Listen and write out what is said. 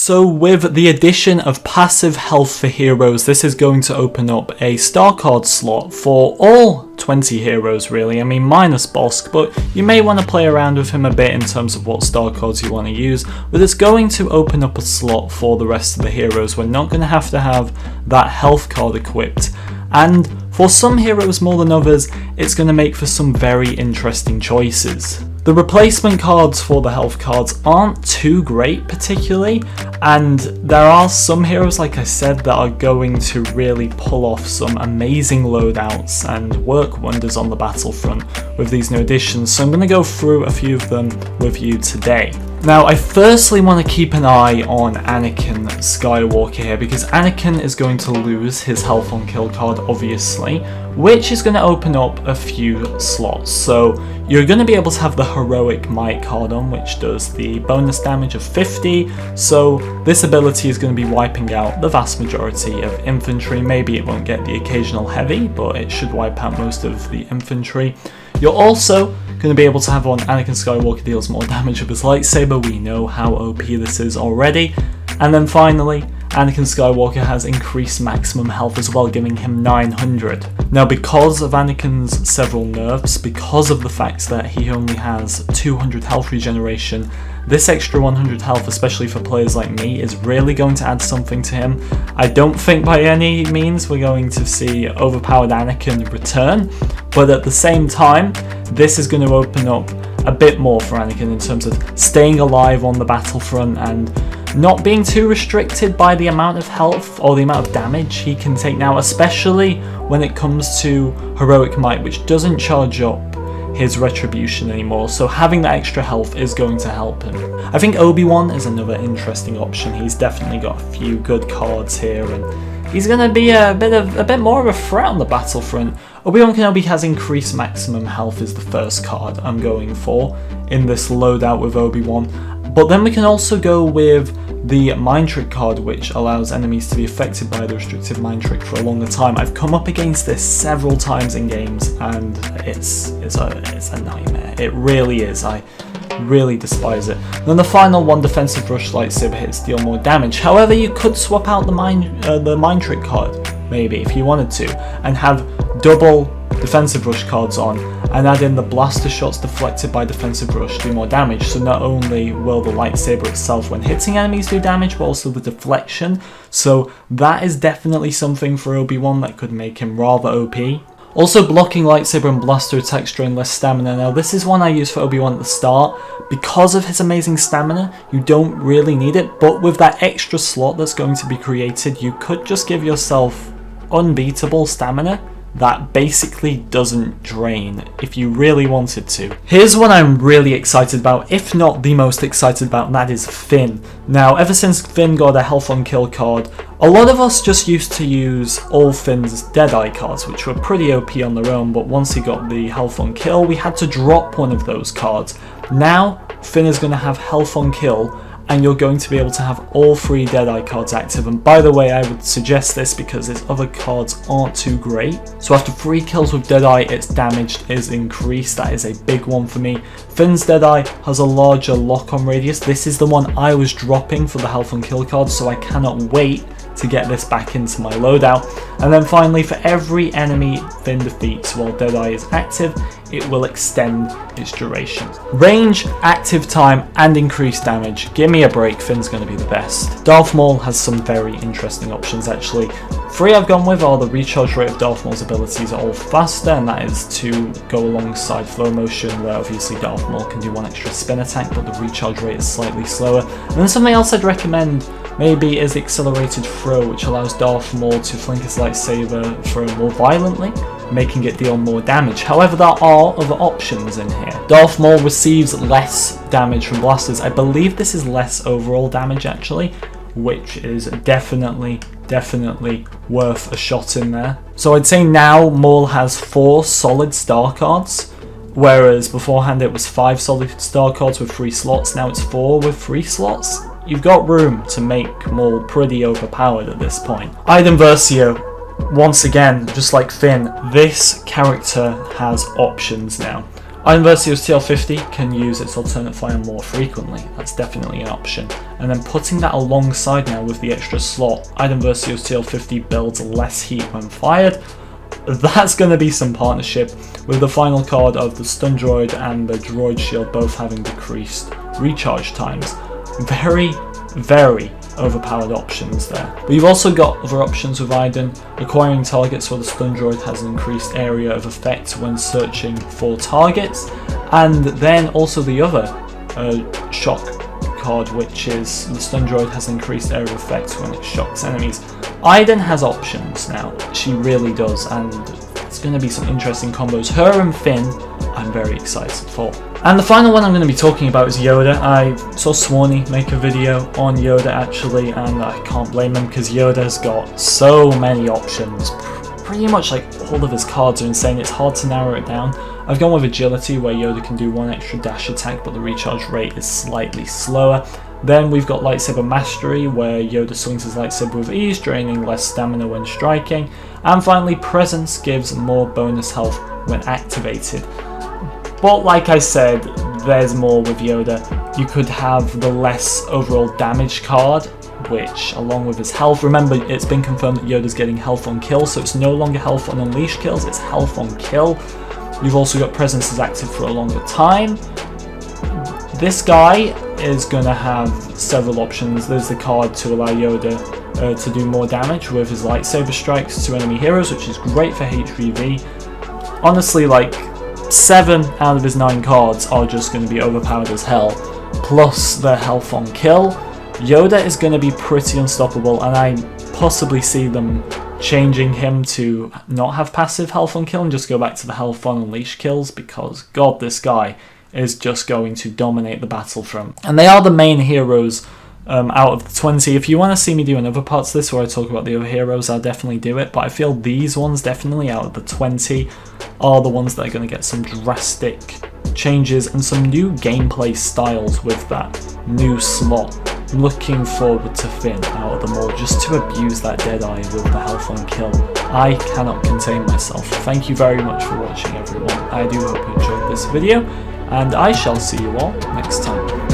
So with the addition of passive health for heroes, this is going to open up a star card slot for all 20 heroes really. I mean minus Bosk, but you may want to play around with him a bit in terms of what star cards you want to use, but it's going to open up a slot for the rest of the heroes. We're not going to have that health card equipped, and for some heroes more than others, it's going to make for some very interesting choices. The replacement cards for the health cards aren't too great particularly, and there are some heroes, like I said, that are going to really pull off some amazing loadouts and work wonders on the Battlefront with these new additions, so I'm going to go through a few of them with you today. Now, I firstly want to keep an eye on Anakin Skywalker here, because Anakin is going to lose his health on kill card, obviously, which is going to open up a few slots. So you're going to be able to have the Heroic Might card on, which does the bonus damage of 50, so this ability is going to be wiping out the vast majority of infantry. Maybe it won't get the occasional heavy, but it should wipe out most of the infantry. You're also going to be able to have on Anakin Skywalker deals more damage with his lightsaber. We know how OP this is already. And then finally, Anakin Skywalker has increased maximum health as well, giving him 900. Now, because of Anakin's several nerfs, because of the fact that he only has 200 health regeneration, this extra 100 health, especially for players like me, is really going to add something to him. I don't think by any means we're going to see overpowered Anakin return, but at the same time, this is going to open up a bit more for Anakin in terms of staying alive on the battlefront and not being too restricted by the amount of health or the amount of damage he can take now, especially when it comes to Heroic Might, which doesn't charge up his retribution anymore, so having that extra health is going to help him. I think Obi Wan is another interesting option. He's definitely got a few good cards here, and he's going to be a bit more of a threat on the battlefront. Obi Wan Kenobi has increased maximum health is the first card I'm going for in this loadout with Obi Wan, but then we can also go with the Mind Trick card, which allows enemies to be affected by the restricted Mind Trick for a longer time. I've come up against this several times in games, and it's a nightmare. It really is. I really despise it. Then the final one, Defensive Rush lightsaber hits deal more damage. However, you could swap out the Mind Trick card, maybe, if you wanted to, and have double Defensive Rush cards on, and add in the blaster shots deflected by Defensive Rush do more damage. So not only will the lightsaber itself when hitting enemies do damage, but also the deflection. So that is definitely something for Obi-Wan that could make him rather OP. Also, blocking lightsaber and blaster attacks drain less stamina. Now this is one I use for Obi-Wan at the start. Because of his amazing stamina, you don't really need it, but with that extra slot that's going to be created, you could just give yourself unbeatable stamina that basically doesn't drain if you really wanted to. Here's one I'm really excited about, if not the most excited about, and that is Finn. Now, ever since Finn got a health on kill card, a lot of us just used to use all Finn's Deadeye cards, which were pretty OP on their own, but once he got the health on kill, we had to drop one of those cards. Now, Finn is going to have health on kill, and you're going to be able to have all 3 Deadeye cards active. And by the way, I would suggest this because his other cards aren't too great. So after 3 kills with Deadeye, its damage is increased. That is a big one for me. Finn's Deadeye has a larger lock-on radius. This is the one I was dropping for the health on kill card, so I cannot wait to get this back into my loadout. And then finally, for every enemy Finn defeats while Deadeye is active, it will extend its duration. Range, active time, and increased damage. Give me a break, Finn's going to be the best. Darth Maul has some very interesting options actually. 3 I've gone with are the recharge rate of Darth Maul's abilities are all faster, and that is to go alongside flow motion, where obviously Darth Maul can do 1 extra spin attack, but the recharge rate is slightly slower. And then something else I'd recommend maybe is the accelerated throw, which allows Darth Maul to flank his lightsaber throw more violently, making it deal more damage. However, there are other options in here. Darth Maul receives less damage from blasters. I believe this is less overall damage actually, which is definitely worth a shot in there. So I'd say now Maul has 4 solid star cards, whereas beforehand it was 5 solid star cards with 3 slots. Now it's 4 with 3 slots. You've got room to make Maul pretty overpowered at this point. Item Versio. Once again, just like Finn, this character has options now. Iden Versio's TL50 can use its alternate fire more frequently, that's definitely an option. And then putting that alongside now with the extra slot, Iden Versio's TL50 builds less heat when fired. That's going to be some partnership, with the final card of the stun droid and the droid shield both having decreased recharge times. Very, very overpowered options there. But you've also got other options with Iden. Acquiring targets where the stun droid has an increased area of effect when searching for targets, and then also the other shock card, which is the stun droid has increased area of effect when it shocks enemies. Iden has options now, she really does, and it's going to be some interesting combos. Her and Finn, I'm very excited for. And the final one I'm going to be talking about is Yoda. I saw Swanee make a video on Yoda actually, and I can't blame him because Yoda's got so many options. Pretty much like all of his cards are insane, it's hard to narrow it down. I've gone with Agility, where Yoda can do one extra dash attack but the recharge rate is slightly slower. Then we've got Lightsaber Mastery, where Yoda swings his lightsaber with ease, draining less stamina when striking. And finally, Presence gives more bonus health when activated. But like I said, there's more with Yoda. You could have the less overall damage card, which along with his health, remember it's been confirmed that Yoda's getting health on kill, so it's no longer health on unleash kills, it's health on kill. You've also got Presence as active for a longer time. This guy is going to have several options. There's the card to allow Yoda to do more damage with his lightsaber strikes to enemy heroes, which is great for HVV. Honestly, like 7 out of his 9 cards are just going to be overpowered as hell, plus their health on kill. Yoda is going to be pretty unstoppable, and I possibly see them changing him to not have passive health on kill and just go back to the health on unleash kills, because god, this guy is just going to dominate the Battlefront. And they are the main heroes out of the 20. If you want to see me do another part of this where I talk about the other heroes, I'll definitely do it, but I feel these ones definitely out of the 20 are the ones that are going to get some drastic changes and some new gameplay styles with that new slot. I'm looking forward to Finn out of them all, just to abuse that Deadeye with the health on kill. I cannot contain myself. Thank you very much for watching, everyone. I do hope you enjoyed this video, and I shall see you all next time.